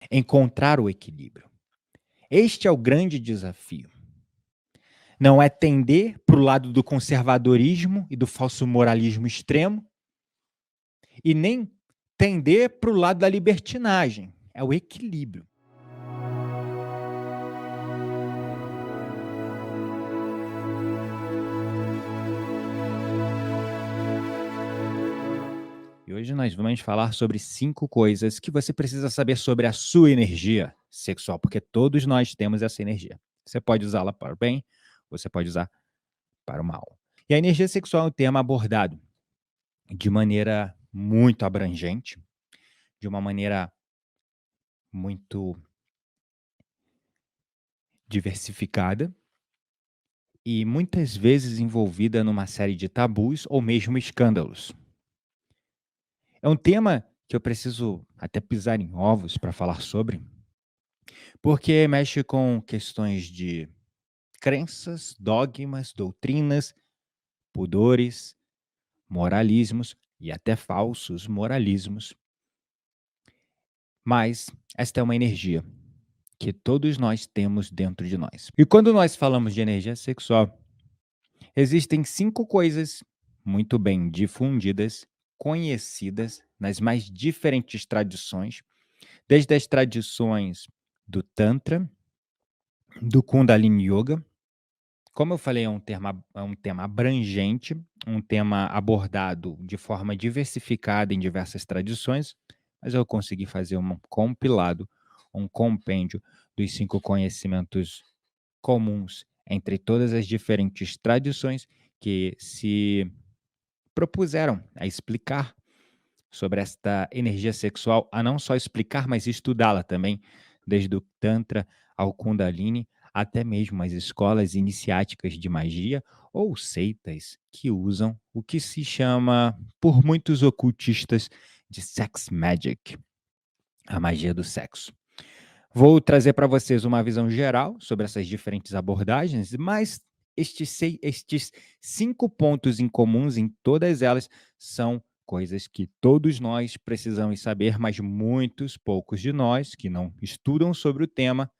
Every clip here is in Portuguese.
encontrar o equilíbrio. Este é o grande desafio. Não é tender para o lado do conservadorismo e do falso moralismo extremo, e nem tender para o lado da libertinagem. É o equilíbrio. E hoje nós vamos falar sobre 5 coisas que você precisa saber sobre a sua energia sexual, porque todos nós temos essa energia. Você pode usá-la para o bem, você pode usar para o mal. E a energia sexual é um tema abordado de maneira muito abrangente, de uma maneira muito diversificada e muitas vezes envolvida numa série de tabus ou mesmo escândalos. É um tema que eu preciso até pisar em ovos para falar sobre, porque mexe com questões de crenças, dogmas, doutrinas, pudores, moralismos e até falsos moralismos. Mas esta é uma energia que todos nós temos dentro de nós. E quando nós falamos de energia sexual, existem 5 coisas muito bem difundidas, conhecidas nas mais diferentes tradições, desde as tradições do Tantra, do Kundalini Yoga. Como eu falei, é um tema abrangente, um tema abordado de forma diversificada em diversas tradições, mas eu consegui fazer um compilado, um compêndio dos 5 conhecimentos comuns entre todas as diferentes tradições que se propuseram a explicar sobre esta energia sexual, a não só explicar, mas estudá-la também, desde o Tantra ao Kundalini, até mesmo as escolas iniciáticas de magia ou seitas que usam o que se chama, por muitos ocultistas, de sex magic, a magia do sexo. Vou trazer para vocês uma visão geral sobre essas diferentes abordagens, mas estes 5 pontos em comuns em todas elas são coisas que todos nós precisamos saber, mas muitos poucos de nós que não estudam sobre o tema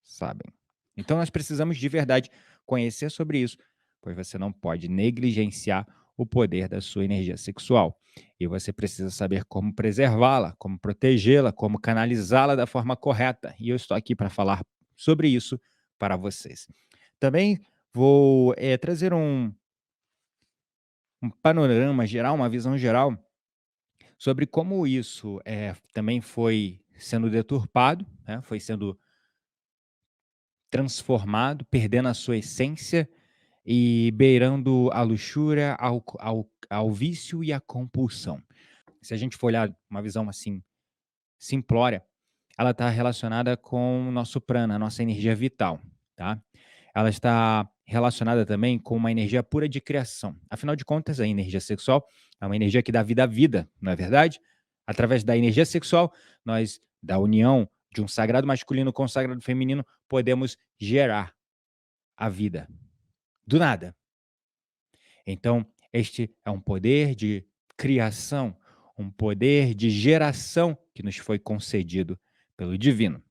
sabem. Então nós precisamos de verdade conhecer sobre isso, pois você não pode negligenciar o poder da sua energia sexual. E você precisa saber como preservá-la, como protegê-la, como canalizá-la da forma correta. E eu estou aqui para falar sobre isso para vocês. Também vou trazer um panorama geral, uma visão geral sobre como isso também foi sendo deturpado, né? Foi sendo transformado, perdendo a sua essência e beirando a luxúria, ao vício e à compulsão. Se a gente for olhar uma visão assim simplória, ela está relacionada com o nosso prana, a nossa energia vital, tá? Ela está relacionada também com uma energia pura de criação. Afinal de contas, a energia sexual é uma energia que dá vida à vida, não é verdade? Através da energia sexual, nós, da união de um sagrado masculino com um sagrado feminino, podemos gerar a vida do nada. Então, este é um poder de criação, um poder de geração que nos foi concedido pelo divino.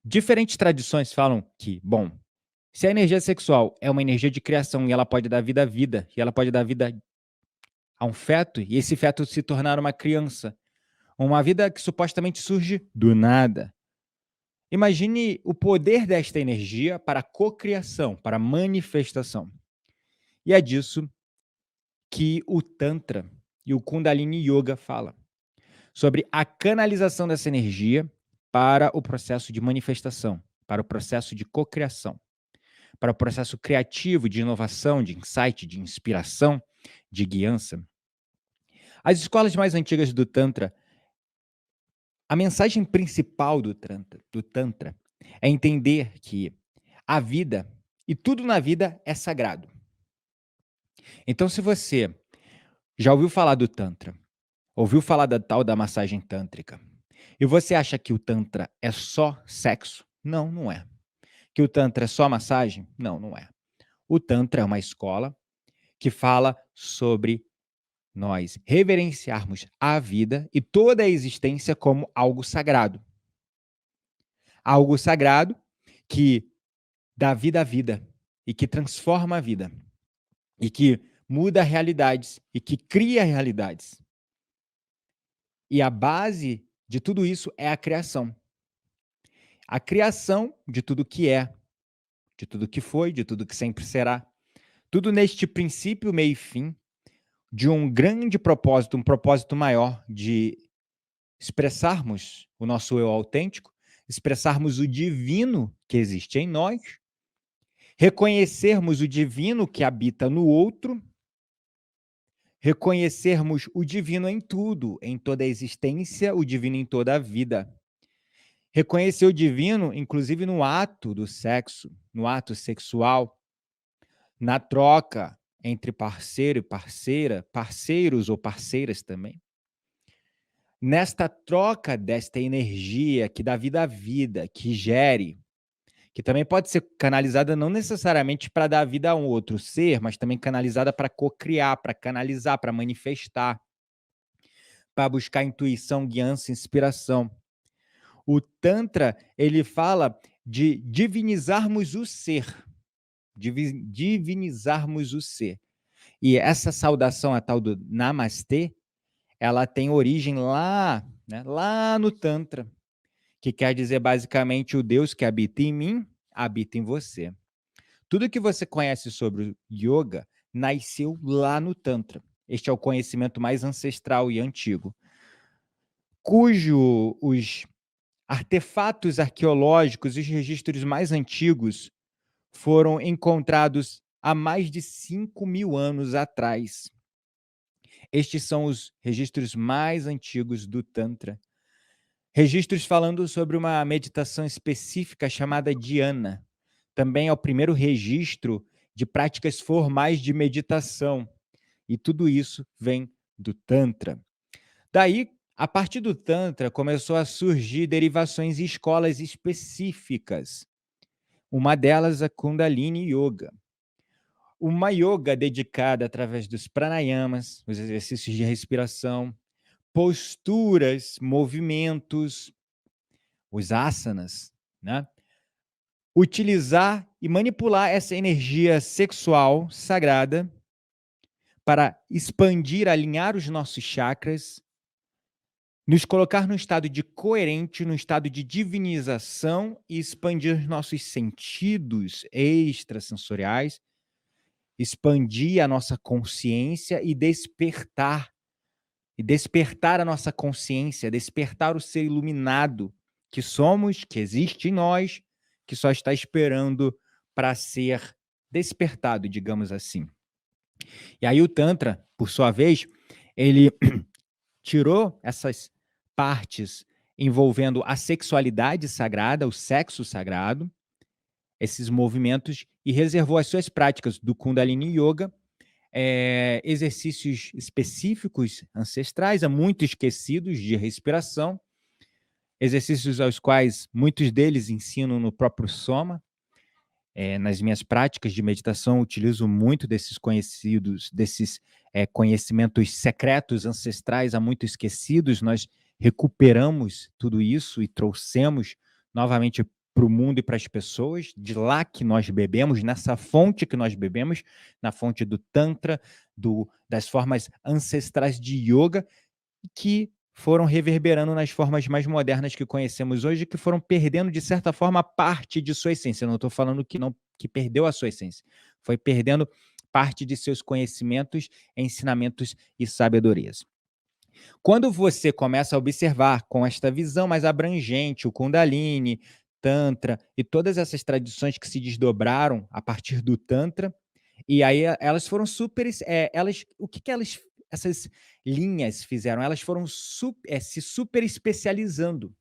Diferentes tradições falam que, bom, se a energia sexual é uma energia de criação e ela pode dar vida à vida, e ela pode dar vida a um feto, e esse feto se tornar uma criança, uma vida que supostamente surge do nada. Imagine o poder desta energia para a cocriação, para a manifestação. E é disso que o Tantra e o Kundalini Yoga fala, sobre a canalização dessa energia para o processo de manifestação, para o processo de cocriação, para o processo criativo de inovação, de insight, de inspiração, de guiança. As escolas mais antigas do Tantra, a mensagem principal do Tantra é entender que a vida e tudo na vida é sagrado. Então, se você já ouviu falar do Tantra, ouviu falar da tal da massagem tântrica, e você acha que o Tantra é só sexo? Não, não é. Que o Tantra é só massagem? Não, não é. O Tantra é uma escola que fala sobre nós reverenciarmos a vida e toda a existência como algo sagrado. Algo sagrado que dá vida à vida e que transforma a vida e que muda realidades e que cria realidades. E a base de tudo isso é a criação. A criação de tudo que é, de tudo que foi, de tudo que sempre será. Tudo neste princípio, meio e fim, de um grande propósito, um propósito maior de expressarmos o nosso eu autêntico, expressarmos o divino que existe em nós, reconhecermos o divino que habita no outro, reconhecermos o divino em tudo, em toda a existência, o divino em toda a vida. Reconhecer o divino, inclusive no ato do sexo, no ato sexual, na troca entre parceiro e parceira, parceiros ou parceiras também. Nesta troca desta energia que dá vida à vida, que gere, que também pode ser canalizada não necessariamente para dar vida a um outro ser, mas também canalizada para cocriar, para canalizar, para manifestar, para buscar intuição, guiança, inspiração. O Tantra, ele fala de divinizarmos o ser, divinizarmos o ser. E essa saudação, a tal do Namastê, ela tem origem lá, né, lá no Tantra, que quer dizer basicamente o Deus que habita em mim, habita em você. Tudo que você conhece sobre o yoga nasceu lá no Tantra. Este é o conhecimento mais ancestral e antigo, cujo os artefatos arqueológicos e os registros mais antigos foram encontrados há mais de 5.000 anos atrás. Estes são os registros mais antigos do Tantra. Registros falando sobre uma meditação específica chamada dhyana. Também é o primeiro registro de práticas formais de meditação. E tudo isso vem do Tantra. Daí, a partir do Tantra, começou a surgir derivações e escolas específicas. Uma delas, a Kundalini Yoga. Uma yoga dedicada através dos pranayamas, os exercícios de respiração, posturas, movimentos, os asanas, né? Utilizar e manipular essa energia sexual sagrada para expandir, alinhar os nossos chakras, nos colocar num estado de coerente, num estado de divinização e expandir os nossos sentidos extrasensoriais, expandir a nossa consciência e despertar a nossa consciência, despertar o ser iluminado que somos, que existe em nós, que só está esperando para ser despertado, digamos assim. E aí o Tantra, por sua vez, ele tirou essas partes envolvendo a sexualidade sagrada, o sexo sagrado, esses movimentos, e reservou as suas práticas do Kundalini Yoga, exercícios específicos ancestrais, há muito esquecidos de respiração, exercícios aos quais muitos deles ensinam no próprio Soma. Nas minhas práticas de meditação, utilizo muito desses conhecimentos secretos ancestrais há muito esquecidos. Nós recuperamos tudo isso e trouxemos novamente para o mundo e para as pessoas, de lá que nós bebemos, nessa fonte que nós bebemos, na fonte do Tantra, das formas ancestrais de Yoga, que foram reverberando nas formas mais modernas que conhecemos hoje, que foram perdendo, de certa forma, parte de sua essência. Eu não estou falando que perdeu a sua essência. Foi perdendo parte de seus conhecimentos, ensinamentos e sabedorias. Quando você começa a observar com esta visão mais abrangente o Kundalini, Tantra e todas essas tradições que se desdobraram a partir do Tantra, e aí elas foram o que elas, essas linhas fizeram? Elas foram se super especializando.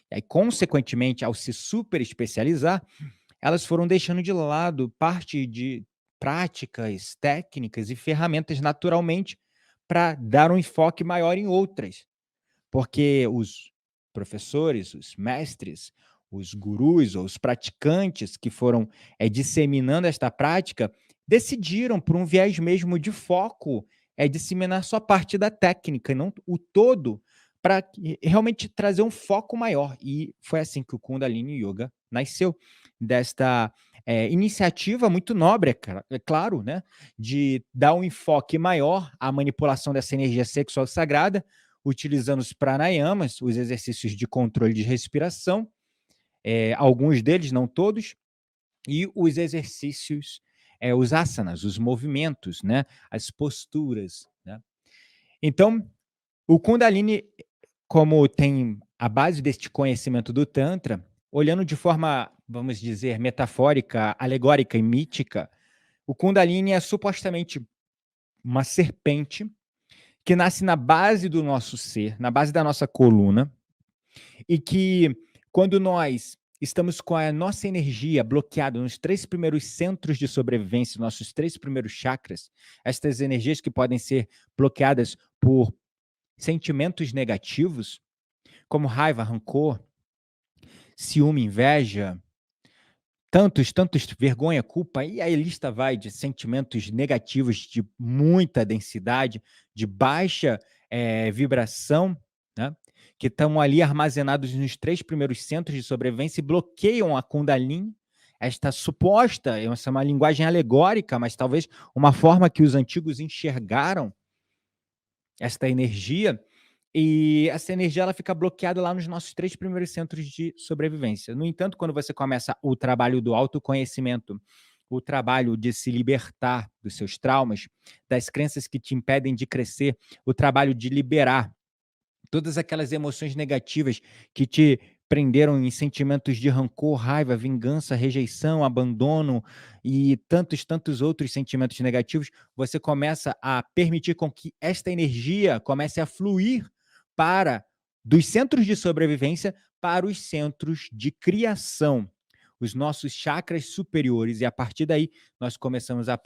E aí, consequentemente, ao se super especializar, elas foram deixando de lado parte de práticas, técnicas e ferramentas naturalmente para dar um enfoque maior em outras. Porque os professores, os mestres, os gurus ou os praticantes que foram disseminando esta prática decidiram por um viés mesmo de foco é disseminar só parte da técnica e não o todo, para realmente trazer um foco maior. E foi assim que o Kundalini Yoga nasceu, desta iniciativa muito nobre, é claro, né, de dar um enfoque maior à manipulação dessa energia sexual sagrada, utilizando os pranayamas, os exercícios de controle de respiração, alguns deles, não todos, e os exercícios, os asanas, os movimentos, né, as posturas, né. Então, o Kundalini, como tem a base deste conhecimento do Tantra, olhando de forma, vamos dizer, metafórica, alegórica e mítica, o Kundalini é supostamente uma serpente que nasce na base do nosso ser, na base da nossa coluna, e que quando nós estamos com a nossa energia bloqueada nos 3 primeiros centros de sobrevivência, nossos 3 primeiros chakras, estas energias que podem ser bloqueadas por sentimentos negativos, como raiva, rancor, ciúme, inveja, tantos, vergonha, culpa, e aí a lista vai de sentimentos negativos de muita densidade, de baixa, vibração, né, que estão ali armazenados nos 3 primeiros centros de sobrevivência e bloqueiam a Kundalini, esta suposta, essa é uma linguagem alegórica, mas talvez uma forma que os antigos enxergaram esta energia, e essa energia ela fica bloqueada lá nos nossos 3 primeiros centros de sobrevivência. No entanto, quando você começa o trabalho do autoconhecimento, o trabalho de se libertar dos seus traumas, das crenças que te impedem de crescer, o trabalho de liberar todas aquelas emoções negativas que te prenderam em sentimentos de rancor, raiva, vingança, rejeição, abandono e tantos outros sentimentos negativos, você começa a permitir com que esta energia comece a fluir para dos centros de sobrevivência para os centros de criação, os nossos chakras superiores, e a partir daí nós começamos a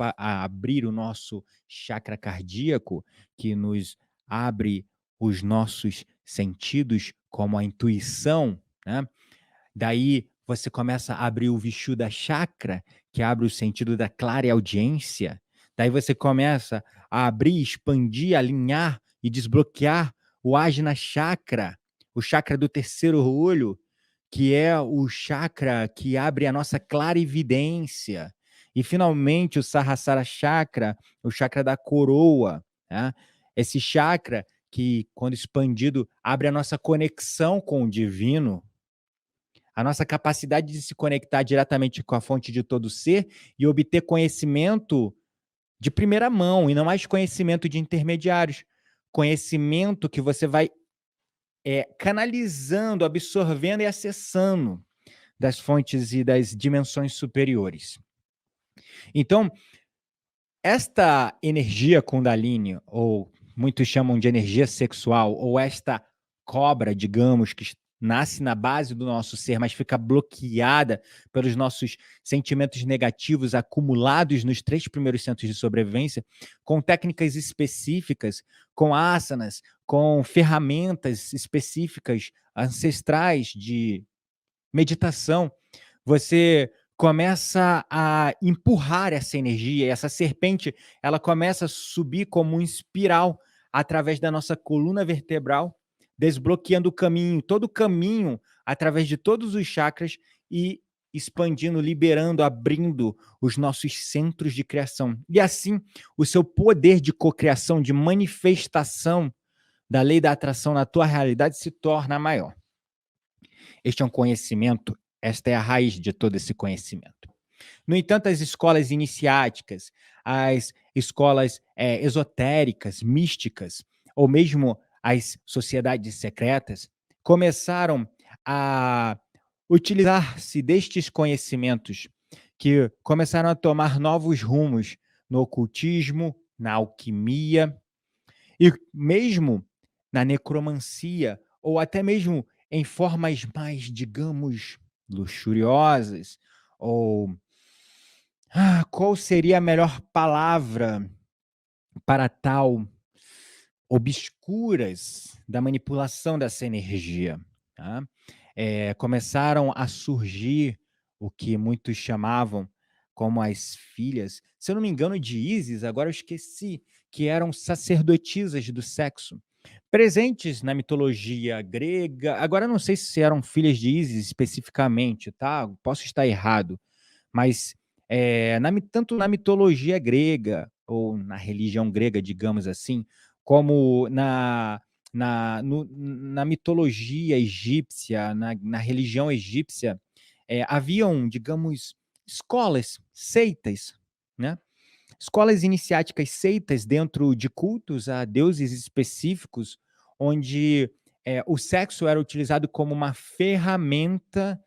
abrir o nosso chakra cardíaco, que nos abre os nossos sentidos, como a intuição, né? Daí você começa a abrir o Vishuddha Chakra, que abre o sentido da clareaudiência. Daí você começa a abrir, expandir, alinhar e desbloquear o Ajna Chakra, o chakra do terceiro olho, que é o chakra que abre a nossa clarividência. E finalmente o Sahasrara Chakra, o chakra da coroa, né? Esse chakra que, quando expandido, abre a nossa conexão com o divino, a nossa capacidade de se conectar diretamente com a fonte de todo ser e obter conhecimento de primeira mão, e não mais conhecimento de intermediários. Conhecimento que você vai canalizando, absorvendo e acessando das fontes e das dimensões superiores. Então, esta energia Kundalini, ou muitos chamam de energia sexual, ou esta cobra, digamos, que nasce na base do nosso ser, mas fica bloqueada pelos nossos sentimentos negativos acumulados nos 3 primeiros centros de sobrevivência, com técnicas específicas, com asanas, com ferramentas específicas, ancestrais de meditação, você começa a empurrar essa energia, essa serpente, ela começa a subir como um espiral através da nossa coluna vertebral, desbloqueando o caminho, todo o caminho através de todos os chakras e expandindo, liberando, abrindo os nossos centros de criação. E assim, o seu poder de cocriação, de manifestação da lei da atração na tua realidade se torna maior. Este é um conhecimento, esta é a raiz de todo esse conhecimento. No entanto, as escolas iniciáticas, as escolas esotéricas, místicas, ou mesmo as sociedades secretas, começaram a utilizar-se destes conhecimentos, que começaram a tomar novos rumos no ocultismo, na alquimia e mesmo na necromancia, ou até mesmo em formas mais, digamos, luxuriosas, ou qual seria a melhor palavra para tal? Obscuras da manipulação dessa energia, tá? Começaram a surgir o que muitos chamavam como as filhas, se eu não me engano, de Ísis, agora eu esqueci, que eram sacerdotisas do sexo, presentes na mitologia grega. Agora eu não sei se eram filhas de Ísis especificamente, tá? Posso estar errado, mas tanto na mitologia grega, ou na religião grega, digamos assim, como na mitologia egípcia, na religião egípcia, haviam, digamos, escolas, seitas, né? Escolas iniciáticas, seitas dentro de cultos a deuses específicos, onde o sexo era utilizado como uma ferramenta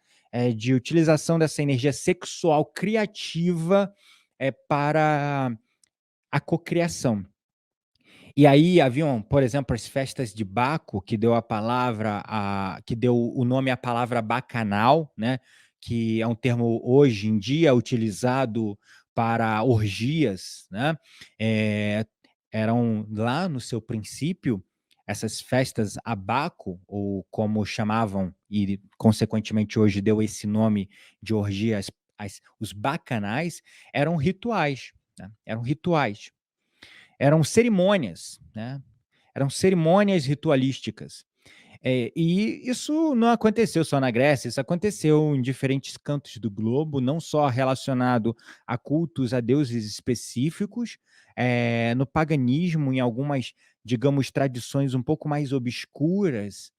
de utilização dessa energia sexual criativa para a cocriação. E aí haviam, por exemplo, as festas de Baco, que deu que deu o nome à palavra bacanal, né? Que é um termo hoje em dia utilizado para orgias, né? Eh, Eram lá no seu princípio essas festas a Baco, ou como chamavam e consequentemente hoje deu esse nome de orgias, os bacanais, eram rituais, né? Eram rituais. Eram cerimônias, né? Eram cerimônias ritualísticas. E isso não aconteceu só na Grécia, isso aconteceu em diferentes cantos do globo, não só relacionado a cultos a deuses específicos, no paganismo, em algumas, digamos, tradições um pouco mais obscuras.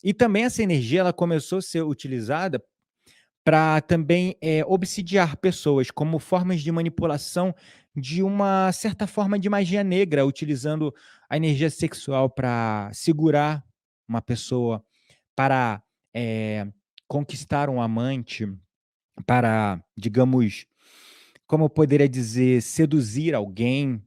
E também essa energia ela começou a ser utilizada para também obsidiar pessoas como formas de manipulação de uma certa forma de magia negra, utilizando a energia sexual para segurar uma pessoa, para conquistar um amante, para, digamos, como eu poderia dizer, seduzir alguém.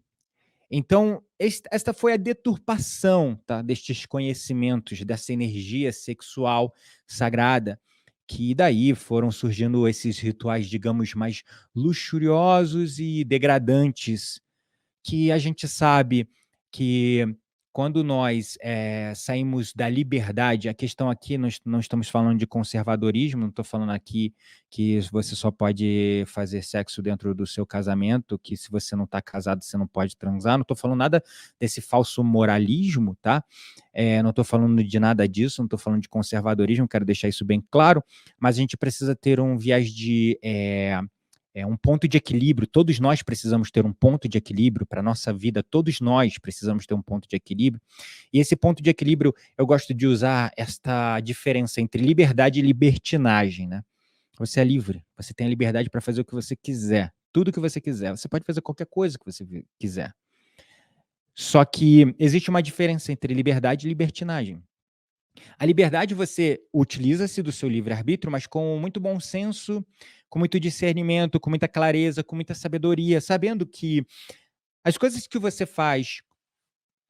Então, esta foi a deturpação, tá, destes conhecimentos, dessa energia sexual sagrada, que daí foram surgindo esses rituais, digamos, mais luxuriosos e degradantes, que a gente sabe que quando nós saímos da liberdade, a questão aqui, nós não estamos falando de conservadorismo, não estou falando aqui que você só pode fazer sexo dentro do seu casamento, que se você não está casado você não pode transar, não estou falando nada desse falso moralismo, tá? Não estou falando de nada disso, não estou falando de conservadorismo, quero deixar isso bem claro, mas a gente precisa ter um viés de um ponto de equilíbrio. Todos nós precisamos ter um ponto de equilíbrio para a nossa vida, todos nós precisamos ter um ponto de equilíbrio. E esse ponto de equilíbrio, eu gosto de usar esta diferença entre liberdade e libertinagem, né? Você é livre, você tem a liberdade para fazer o que você quiser, tudo o que você quiser. Você pode fazer qualquer coisa que você quiser. Só que existe uma diferença entre liberdade e libertinagem. A liberdade você utiliza-se do seu livre-arbítrio, mas com muito bom senso, com muito discernimento, com muita clareza, com muita sabedoria, sabendo que as coisas que você faz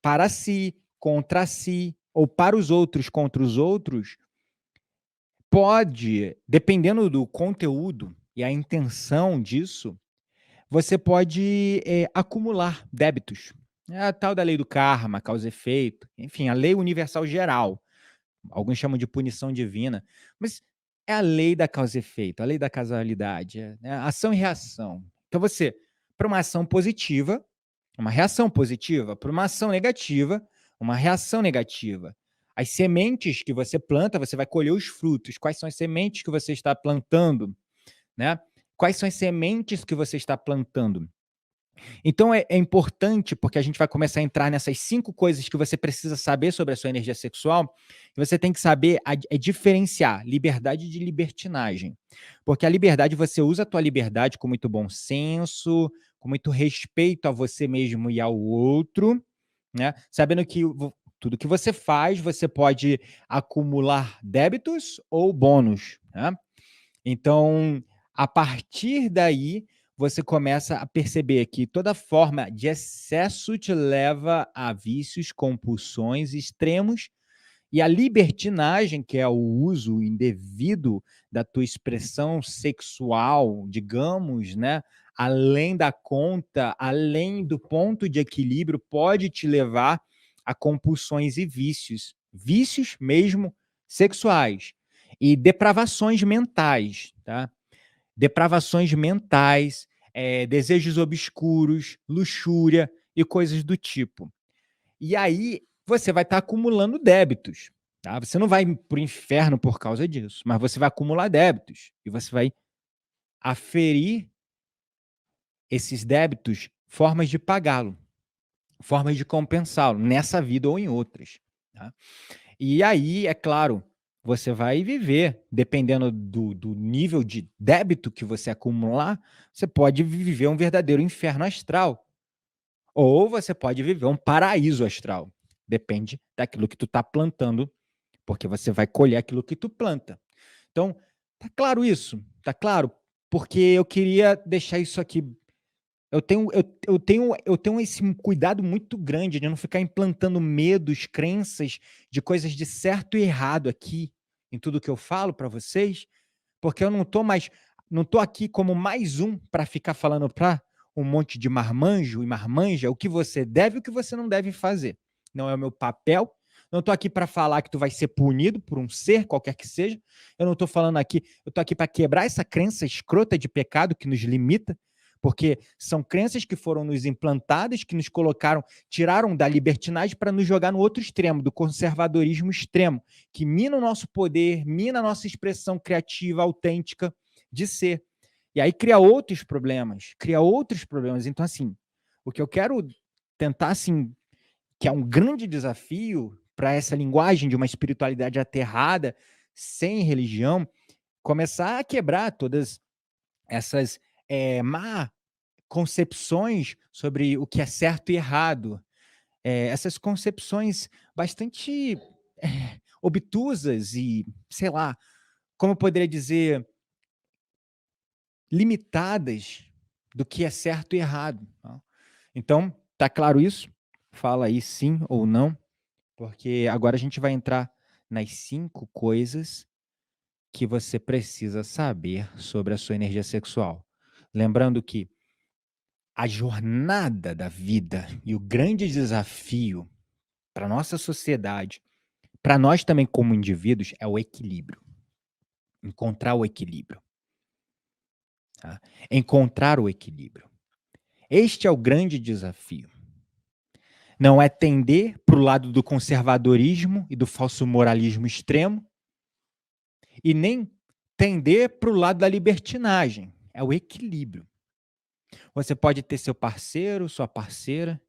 para si, contra si, ou para os outros, contra os outros, pode, dependendo do conteúdo e a intenção disso, você pode acumular débitos. É a tal da lei do karma, causa e efeito, enfim, a lei universal geral. Alguns chamam de punição divina, mas é a lei da causa e efeito, a lei da causalidade, né, ação e reação. Então você, para uma ação positiva, uma reação positiva, para uma ação negativa, uma reação negativa. As sementes que você planta, você vai colher os frutos. Quais são as sementes que você está plantando, né? Quais são as sementes que você está plantando? Então é importante, porque a gente vai começar a entrar nessas 5 coisas que você precisa saber sobre a sua energia sexual, e você tem que saber diferenciar liberdade de libertinagem. Porque a liberdade, você usa a tua liberdade com muito bom senso, com muito respeito a você mesmo e ao outro, né, sabendo que tudo que você faz, você pode acumular débitos ou bônus, né. Então, a partir daí, você começa a perceber que toda forma de excesso te leva a vícios, compulsões extremos, e a libertinagem, que é o uso indevido da tua expressão sexual, digamos, né, além da conta, além do ponto de equilíbrio, pode te levar a compulsões e vícios, vícios mesmo sexuais e depravações mentais, tá? Depravações mentais, desejos obscuros, luxúria, e coisas do tipo. E aí você vai estar acumulando débitos, tá? Você não vai para o inferno por causa disso, mas você vai acumular débitos e você vai aferir esses débitos, formas de pagá-lo, formas de compensá-lo, nessa vida ou em outras, tá? E aí, é claro, você vai viver, dependendo do nível de débito que você acumular, você pode viver um verdadeiro inferno astral, ou você pode viver um paraíso astral. Depende daquilo que tu tá plantando, porque você vai colher aquilo que tu planta. Então, tá claro isso? Tá claro? Porque eu queria deixar isso aqui. Eu tenho esse cuidado muito grande de não ficar implantando medos, crenças de coisas de certo e errado aqui em tudo que eu falo para vocês, porque eu não tô aqui como mais um para ficar falando para um monte de marmanjo e marmanja o que você deve e o que você não deve fazer. Não é o meu papel. Não estou aqui para falar que tu vai ser punido por um ser, qualquer que seja. Eu não estou falando aqui, eu estou aqui para quebrar essa crença escrota de pecado que nos limita, porque são crenças que foram nos implantadas, que nos colocaram, tiraram da libertinagem para nos jogar no outro extremo, do conservadorismo extremo, que mina o nosso poder, mina a nossa expressão criativa, autêntica de ser. E aí cria outros problemas, cria outros problemas. Então, assim, o que eu quero tentar, assim, que é um grande desafio para essa linguagem de uma espiritualidade aterrada, sem religião, começar a quebrar todas essas má concepções sobre o que é certo e errado, essas concepções bastante obtusas e, sei lá, como eu poderia dizer, limitadas do que é certo e errado. Tá? Então, tá claro isso? Fala aí sim ou não, porque agora a gente vai entrar nas 5 coisas que você precisa saber sobre a sua energia sexual. Lembrando que a jornada da vida e o grande desafio para nossa sociedade, para nós também como indivíduos, é o equilíbrio. Encontrar o equilíbrio. Tá? Encontrar o equilíbrio. Este é o grande desafio. Não é tender para o lado do conservadorismo e do falso moralismo extremo, e nem tender para o lado da libertinagem. É o equilíbrio. Você pode ter seu parceiro, sua parceira,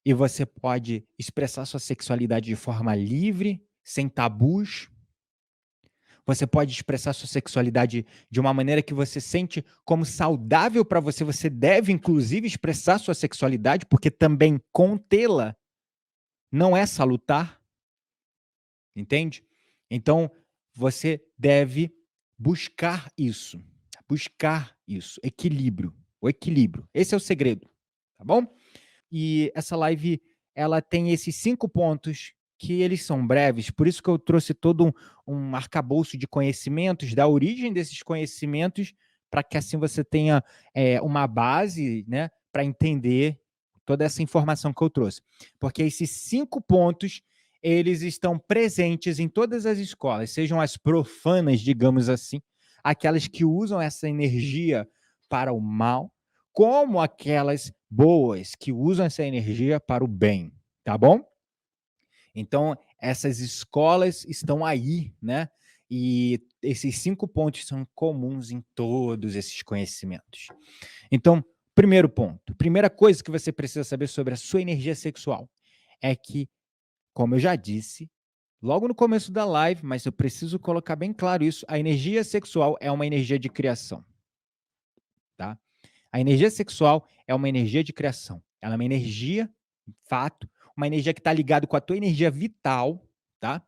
e você pode expressar sua sexualidade de forma livre, sem tabus. Você pode expressar sua sexualidade de uma maneira que você sente como saudável para você. Você deve, inclusive, expressar sua sexualidade, porque também contê-la não é salutar, entende? Então, você deve buscar isso, equilíbrio, o equilíbrio. Esse é o segredo, tá bom? E essa live, ela tem esses 5 pontos que eles são breves, por isso que eu trouxe todo um arcabouço de conhecimentos, da origem desses conhecimentos, para que assim você tenha uma base, né, para entender toda essa informação que eu trouxe. Porque esses 5 pontos, eles estão presentes em todas as escolas, sejam as profanas, digamos assim, aquelas que usam essa energia para o mal, como aquelas boas que usam essa energia para o bem, tá bom? Então, essas escolas estão aí, né? E esses 5 pontos são comuns em todos esses conhecimentos. Então, primeiro ponto, primeira coisa que você precisa saber sobre a sua energia sexual é que, como eu já disse, logo no começo da live, mas eu preciso colocar bem claro isso, a energia sexual é uma energia de criação, tá? A energia sexual é uma energia de criação. Ela é uma energia, fato, uma energia que está ligada com a tua energia vital, tá?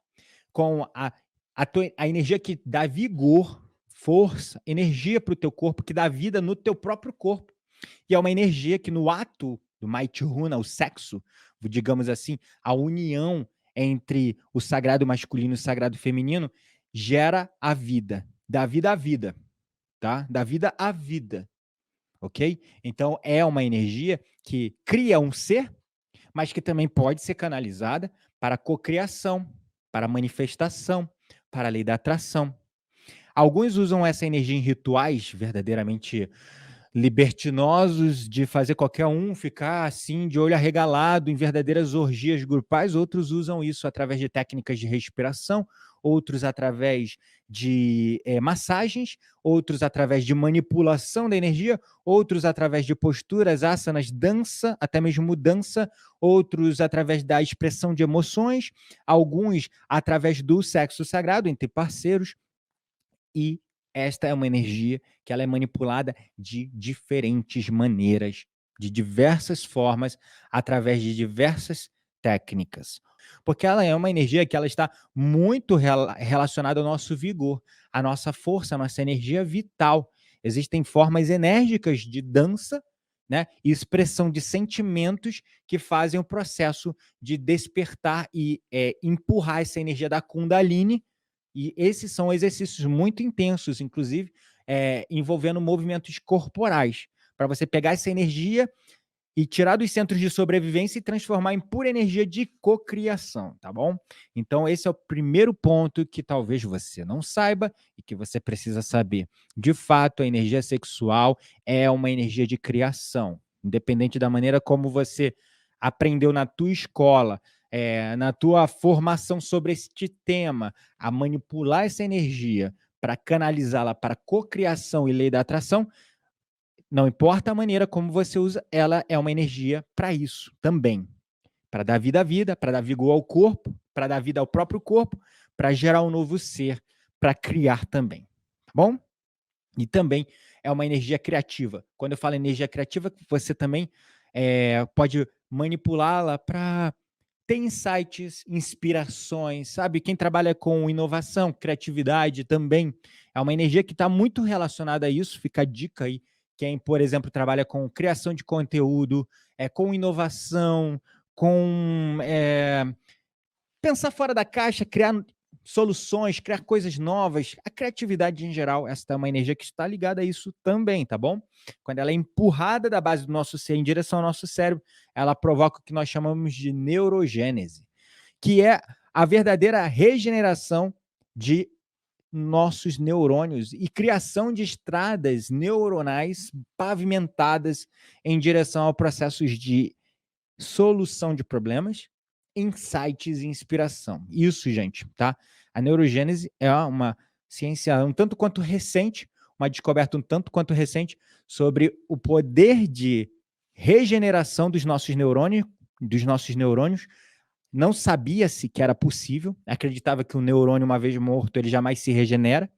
Com a energia que dá vigor, força, energia para o teu corpo, que dá vida no teu próprio corpo. E é uma energia que no ato do Maitri Runa, o sexo, digamos assim, a união entre o sagrado masculino e o sagrado feminino, gera a vida. Dá vida à vida, tá? Dá vida à vida. Ok? Então, é uma energia que cria um ser, mas que também pode ser canalizada para a cocriação, para a manifestação, para a lei da atração. Alguns usam essa energia em rituais verdadeiramente libertinosos de fazer qualquer um ficar assim de olho arregalado em verdadeiras orgias grupais, outros usam isso através de técnicas de respiração, outros através de massagens, outros através de manipulação da energia, outros através de posturas, asanas, dança, até mesmo dança, outros através da expressão de emoções, alguns através do sexo sagrado entre parceiros, e esta é uma energia que ela é manipulada de diferentes maneiras, de diversas formas, através de diversas técnicas. Porque ela é uma energia que ela está muito relacionada ao nosso vigor, à nossa força, à nossa energia vital. Existem formas enérgicas de dança, né, e expressão de sentimentos que fazem o processo de despertar e empurrar essa energia da Kundalini, e esses são exercícios muito intensos, inclusive, envolvendo movimentos corporais, para você pegar essa energia e tirar dos centros de sobrevivência e transformar em pura energia de cocriação, tá bom? Então esse é o primeiro ponto que talvez você não saiba e que você precisa saber. De fato, a energia sexual é uma energia de criação, independente da maneira como você aprendeu na tua escola, na tua formação sobre este tema, a manipular essa energia para canalizá-la para cocriação e lei da atração, não importa a maneira como você usa, ela é uma energia para isso também. Para dar vida à vida, para dar vigor ao corpo, para dar vida ao próprio corpo, para gerar um novo ser, para criar também. Tá bom? E também é uma energia criativa. Quando eu falo energia criativa, você também pode manipulá-la para ter insights, inspirações, sabe? Quem trabalha com inovação, criatividade também, é uma energia que está muito relacionada a isso, fica a dica aí. Quem, por exemplo, trabalha com criação de conteúdo, com inovação, com pensar fora da caixa, criar soluções, criar coisas novas, a criatividade em geral, essa é uma energia que está ligada a isso também, tá bom? Quando ela é empurrada da base do nosso ser em direção ao nosso cérebro, ela provoca o que nós chamamos de neurogênese, que é a verdadeira regeneração de nossos neurônios e criação de estradas neuronais pavimentadas em direção a processos de solução de problemas, insights e inspiração. Isso, gente, tá? A neurogênese é uma ciência um tanto quanto recente, uma descoberta um tanto quanto recente sobre o poder de regeneração dos nossos neurônios. Não sabia-se que era possível, acreditava que o neurônio, uma vez morto, ele jamais se regenera.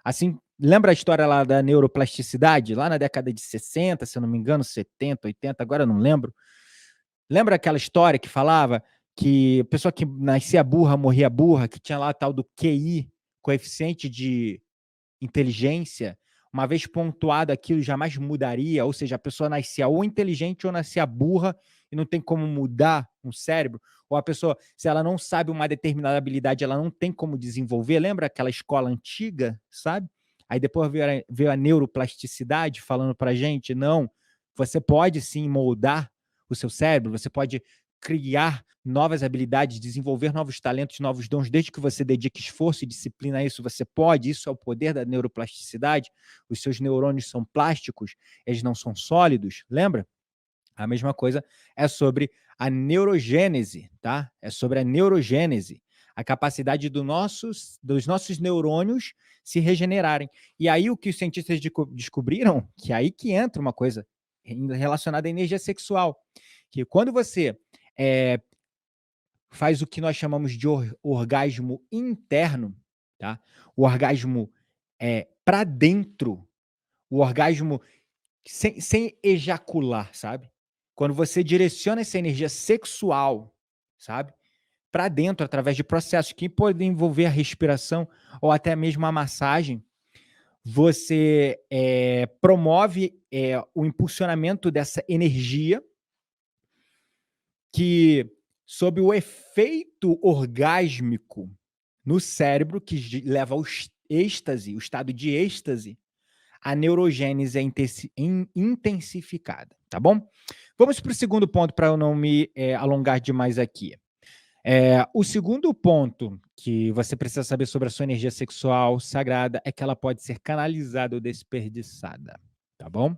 Assim, lembra a história lá da neuroplasticidade? Lá na década de 60, se eu não me engano, 70, 80, agora eu não lembro. Lembra aquela história que falava que a pessoa que nascia burra, morria burra, que tinha lá a tal do QI, coeficiente de inteligência, uma vez pontuado aquilo jamais mudaria, ou seja, a pessoa nascia ou inteligente ou nascia burra e não tem como mudar um cérebro, ou a pessoa, se ela não sabe uma determinada habilidade, ela não tem como desenvolver. Lembra aquela escola antiga, sabe? Aí depois veio a neuroplasticidade falando pra gente, não, você pode sim moldar o seu cérebro, você pode criar novas habilidades, desenvolver novos talentos, novos dons, desde que você dedique esforço e disciplina a isso, você pode. Isso é o poder da neuroplasticidade. Os seus neurônios são plásticos, eles não são sólidos, lembra? A mesma coisa é sobre a neurogênese, tá? É sobre a neurogênese, a capacidade dos nossos neurônios se regenerarem. E aí o que os cientistas descobriram, que é aí que entra uma coisa relacionada à energia sexual, que quando você faz o que nós chamamos de orgasmo interno, tá? O orgasmo para dentro, o orgasmo sem ejacular, sabe? Quando você direciona essa energia sexual, sabe? Para dentro, através de processos que podem envolver a respiração ou até mesmo a massagem, você promove o impulsionamento dessa energia que, sob o efeito orgásmico no cérebro, que leva ao êxtase, o estado de êxtase, a neurogênese é intensificada, tá bom? Vamos para o segundo ponto, para eu não me alongar demais aqui. O segundo ponto que você precisa saber sobre a sua energia sexual sagrada é que ela pode ser canalizada ou desperdiçada, tá bom?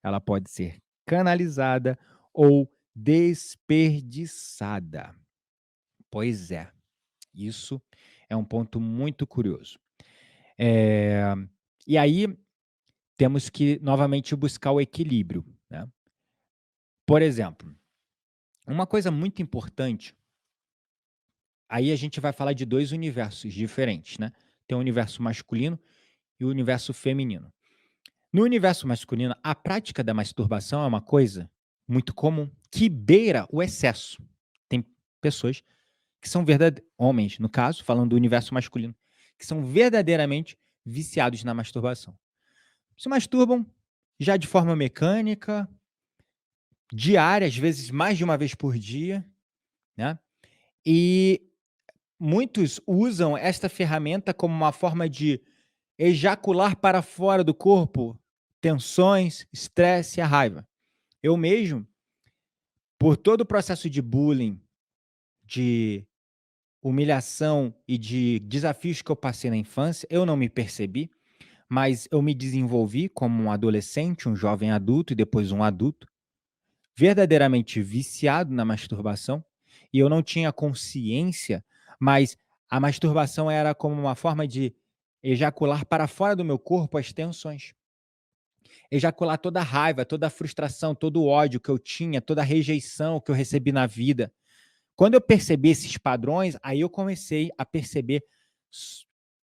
ela pode ser canalizada ou desperdiçada. Pois é, isso é um ponto muito curioso. Eh, e aí temos que novamente buscar o equilíbrio, né. Por exemplo, uma coisa muito importante, aí a gente vai falar de 2 universos diferentes, né. Tem o universo masculino e o universo feminino. No universo masculino, a prática da masturbação é uma coisa muito comum, que beira o excesso. Tem pessoas que são verdade homens, no caso, falando do universo masculino, que são verdadeiramente viciados na masturbação. Se masturbam já de forma mecânica, diária, às vezes mais de uma vez por dia, né, e muitos usam esta ferramenta como uma forma de ejacular para fora do corpo tensões, estresse e a raiva. Eu mesmo, por todo o processo de bullying, de humilhação e de desafios que eu passei na infância, eu não me percebi, mas eu me desenvolvi como um adolescente, um jovem adulto e depois um adulto, verdadeiramente viciado na masturbação, e eu não tinha consciência, mas a masturbação era como uma forma de ejacular para fora do meu corpo as tensões. Ejacular toda a raiva, toda a frustração, todo o ódio que eu tinha, toda a rejeição que eu recebi na vida. Quando eu percebi esses padrões, aí eu comecei a perceber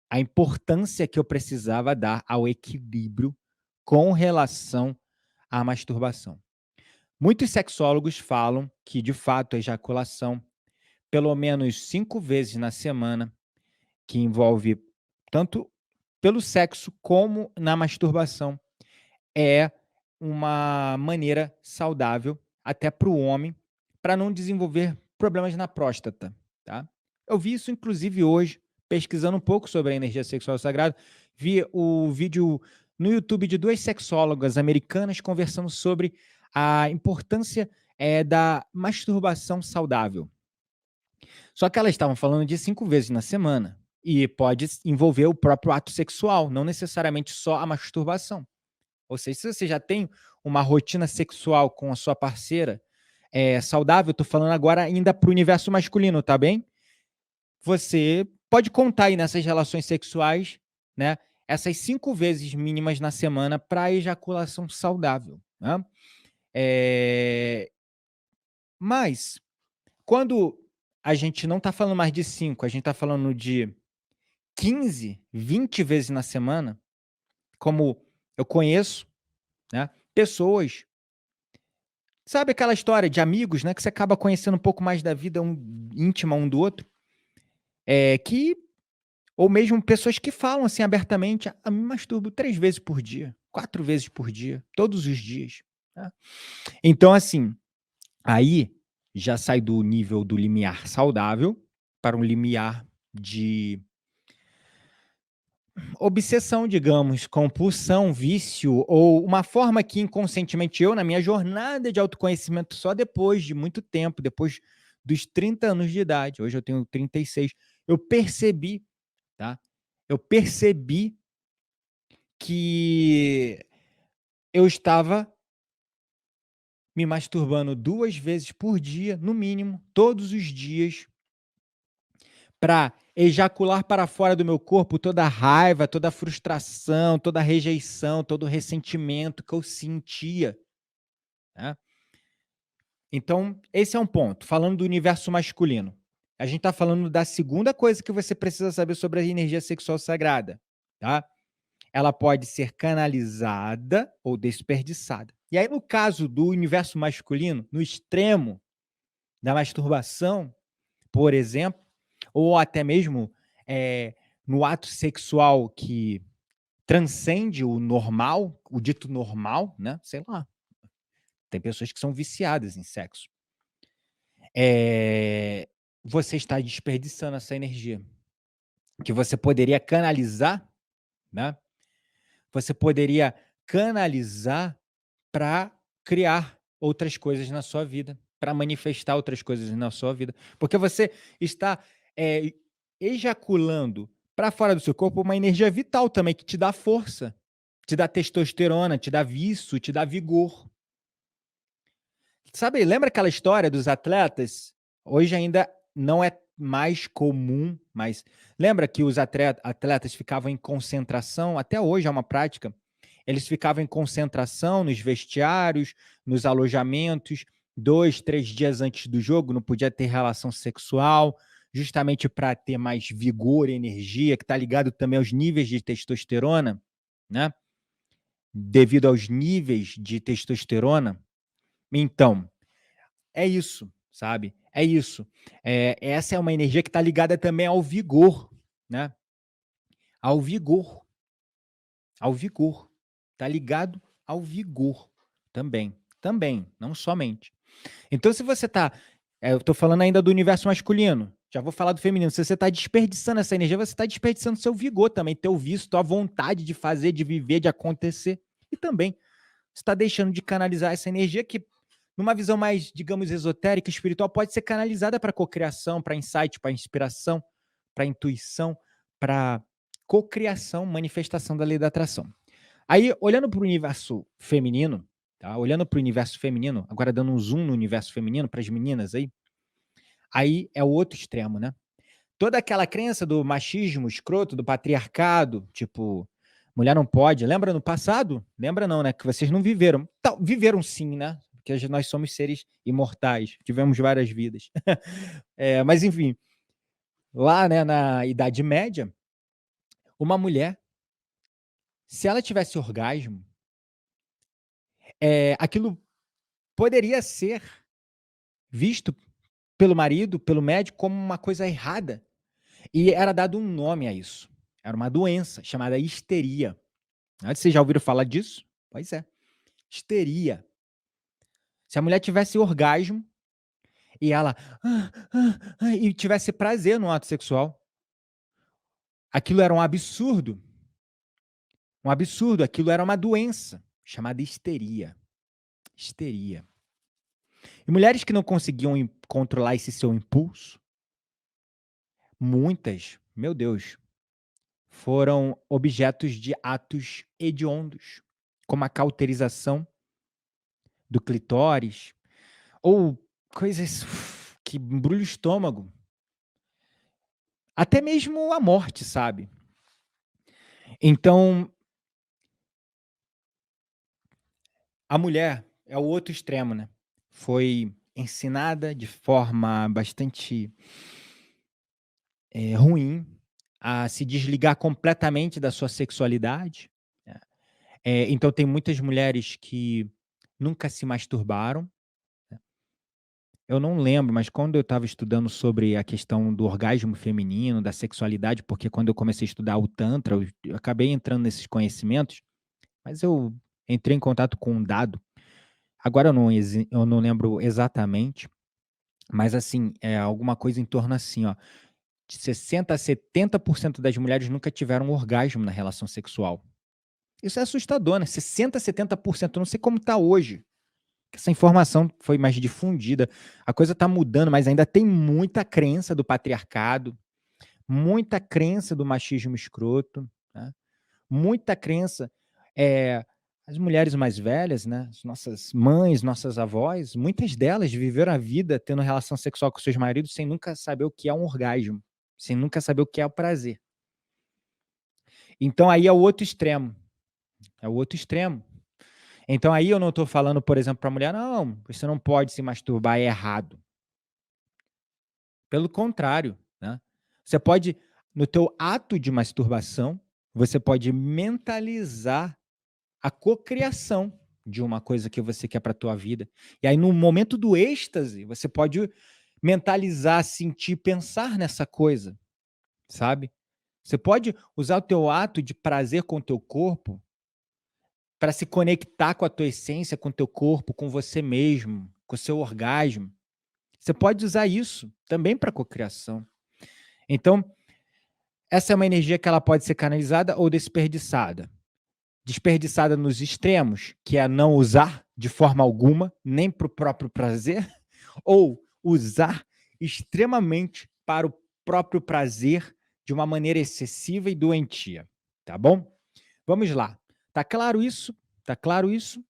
a importância que eu precisava dar ao equilíbrio com relação à masturbação. Muitos sexólogos falam que, de fato, a ejaculação, pelo menos 5 vezes na semana, que envolve tanto pelo sexo como na masturbação, é uma maneira saudável, até para o homem, para não desenvolver problemas na próstata, tá. Eu vi isso inclusive hoje, pesquisando um pouco sobre a energia sexual sagrada, vi o vídeo no YouTube de 2 sexólogas americanas conversando sobre a importância, da masturbação saudável. Só que elas estavam falando de 5 vezes na semana, e pode envolver o próprio ato sexual, não necessariamente só a masturbação. Ou seja, se você já tem uma rotina sexual com a sua parceira, saudável, tô falando agora ainda para o universo masculino, tá bem? Você pode contar aí nessas relações sexuais, né, essas 5 vezes mínimas na semana para ejaculação saudável, né. Eh, mas quando a gente não tá falando mais de 5, a gente tá falando de 15, 20 vezes na semana, como eu conheço, né, pessoas. Sabe aquela história de amigos, né, que você acaba conhecendo um pouco mais da vida íntima um do outro, que ou mesmo pessoas que falam, assim, abertamente: "Ah, me masturbo 3 vezes por dia, 4 vezes por dia, todos os dias", né. Então, assim, aí já sai do nível do limiar saudável para um limiar de obsessão, digamos, compulsão, vício ou uma forma que inconscientemente eu, na minha jornada de autoconhecimento, só depois de muito tempo, depois dos 30 anos de idade, hoje eu tenho 36, eu percebi, tá? Eu percebi que eu estava me masturbando 2 vezes por dia, no mínimo, todos os dias, para ejacular para fora do meu corpo toda a raiva, toda a frustração, toda a rejeição, todo o ressentimento que eu sentia, né. Então, esse é um ponto, falando do universo masculino. A gente está falando da segunda coisa que você precisa saber sobre a energia sexual sagrada, tá. Ela pode ser canalizada ou desperdiçada. E aí, no caso do universo masculino, no extremo da masturbação, por exemplo, ou até mesmo, no ato sexual que transcende o normal, o dito normal, né, sei lá, tem pessoas que são viciadas em sexo. Eh, Você está desperdiçando essa energia, que você poderia canalizar, né, você poderia canalizar para criar outras coisas na sua vida, para manifestar outras coisas na sua vida, porque você está, eh, ejaculando para fora do seu corpo uma energia vital também que te dá força. te dá testosterona, te dá vício, te dá vigor. Sabe, lembra aquela história dos atletas? Hoje ainda não é mais comum, mas lembra que os atletas ficavam em concentração, até hoje é uma prática, eles ficavam em concentração nos vestiários, nos alojamentos, 2, 3 dias antes do jogo, não podia ter relação sexual, justamente para ter mais vigor e energia, que está ligado também aos níveis de testosterona, né? Devido aos níveis de testosterona. Então, é isso, sabe? É isso. Essa é uma energia que está ligada também ao vigor, né? Ao vigor, ao vigor. Está ligado ao vigor também. Também, não somente. Então, se você está. Eu estou falando ainda do universo masculino. Já vou falar do feminino. Se você está desperdiçando essa energia, você está desperdiçando seu vigor também, teu vício, tua vontade de fazer, de viver, de acontecer. E também você está deixando de canalizar essa energia que, numa visão mais, digamos, esotérica, espiritual, pode ser canalizada para cocriação, para insight, para inspiração, para intuição, para cocriação, manifestação da lei da atração. Aí, olhando para o universo feminino, tá? Olhando para o universo feminino, agora dando um zoom no universo feminino para as meninas aí é o outro extremo, né? Toda aquela crença do machismo escroto, do patriarcado, tipo, mulher não pode. Lembra no passado? Lembra não, né? Que vocês não viveram. Viveram sim, né? Porque nós somos seres imortais, tivemos várias vidas. Mas enfim, lá, né, na Idade Média, uma mulher, se ela tivesse orgasmo, aquilo poderia ser visto pelo marido, pelo médico, como uma coisa errada. E era dado um nome a isso. Era uma doença chamada histeria. Vocês já ouviram falar disso? Pois é. Histeria. Se a mulher tivesse orgasmo e ela e tivesse prazer no ato sexual, aquilo era um absurdo. Um absurdo. Aquilo era uma doença chamada histeria. Histeria. E mulheres que não conseguiam controlar esse seu impulso, muitas, meu Deus, foram objetos de atos hediondos, como a cauterização do clitóris, ou coisas que embrulham o estômago. Até mesmo a morte, sabe? Então, a mulher é o outro extremo, né? Foi ensinada de forma bastante ruim a se desligar completamente da sua sexualidade, né? Então tem muitas mulheres que nunca se masturbaram. Eu não lembro, mas quando eu estava estudando sobre a questão do orgasmo feminino, da sexualidade, porque quando eu comecei a estudar o tantra, eu acabei entrando nesses conhecimentos, mas eu entrei em contato com um dado, agora eu não lembro exatamente, mas assim, é alguma coisa em torno assim, ó, de 60 a 70% das mulheres nunca tiveram um orgasmo na relação sexual. Isso é assustador, né? 60 a 70%, eu não sei como está hoje. Essa informação foi mais difundida. A coisa está mudando, mas ainda tem muita crença do patriarcado, muita crença do machismo escroto, né? Muita crença. As mulheres mais velhas, né? As nossas mães, nossas avós, muitas delas viveram a vida tendo relação sexual com seus maridos sem nunca saber o que é um orgasmo, sem nunca saber o que é o prazer. Então aí é o outro extremo. É o outro extremo. Então aí eu não estou falando, por exemplo, para a mulher, não, você não pode se masturbar, é errado. Pelo contrário, né? Você pode, no teu ato de masturbação, você pode mentalizar a cocriação de uma coisa que você quer para a tua vida. E aí, no momento do êxtase, você pode mentalizar, sentir, pensar nessa coisa, sabe? Você pode usar o teu ato de prazer com o teu corpo para se conectar com a tua essência, com o teu corpo, com você mesmo, com o seu orgasmo. Você pode usar isso também para cocriação. Então, essa é uma energia que ela pode ser canalizada ou desperdiçada. Desperdiçada nos extremos, que é não usar de forma alguma, nem para o próprio prazer, ou usar extremamente para o próprio prazer de uma maneira excessiva e doentia, tá bom? Vamos lá. Tá claro isso? Tá claro isso?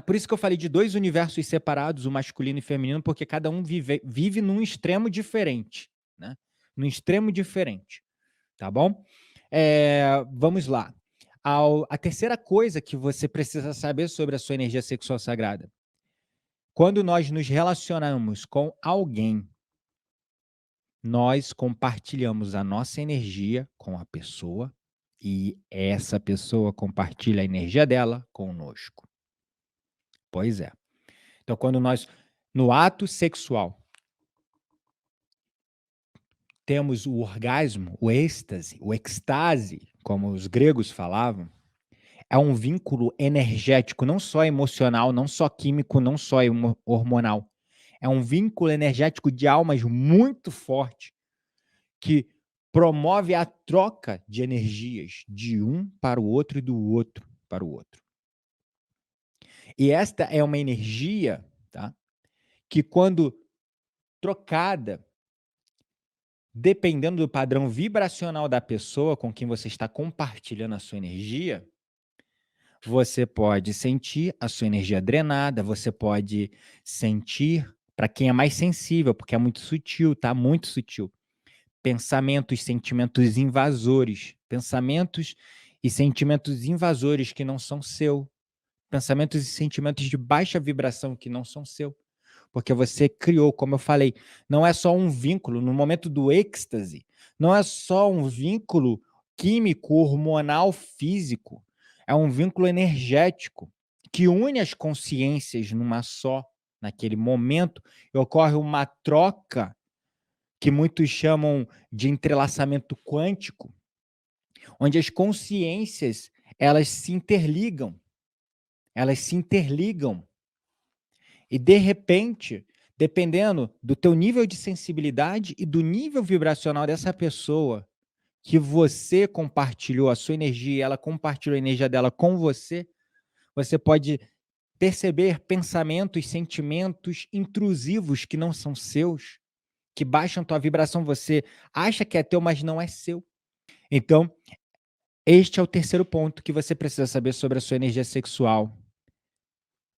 Por isso que eu falei de 2 universos separados, o masculino e feminino, porque cada um vive num extremo diferente, né, num extremo diferente, tá bom? Vamos lá. A terceira coisa que você precisa saber sobre a sua energia sexual sagrada. Quando nós nos relacionamos com alguém, nós compartilhamos a nossa energia com a pessoa e essa pessoa compartilha a energia dela conosco. Pois é. Então, quando nós, no ato sexual, temos o orgasmo, o êxtase, o extase, como os gregos falavam, é um vínculo energético, não só emocional, não só químico, não só hormonal. É um vínculo energético de almas muito forte que promove a troca de energias de um para o outro e do outro para o outro. E esta é uma energia, tá, que quando trocada, dependendo do padrão vibracional da pessoa com quem você está compartilhando a sua energia, você pode sentir a sua energia drenada, você pode sentir, para quem é mais sensível, porque é muito sutil, tá? Muito sutil. Pensamentos, sentimentos invasores, pensamentos e sentimentos invasores que não são seu, pensamentos e sentimentos de baixa vibração que não são seu, porque você criou, como eu falei, não é só um vínculo, no momento do êxtase, não é só um vínculo químico, hormonal, físico, é um vínculo energético que une as consciências numa só, naquele momento, e ocorre uma troca que muitos chamam de entrelaçamento quântico, onde as consciências, elas se interligam, e de repente, dependendo do teu nível de sensibilidade e do nível vibracional dessa pessoa que você compartilhou a sua energia e ela compartilhou a energia dela com você, você pode perceber pensamentos, sentimentos intrusivos que não são seus, que baixam tua vibração, você acha que é teu, mas não é seu. Então, este é o terceiro ponto que você precisa saber sobre a sua energia sexual.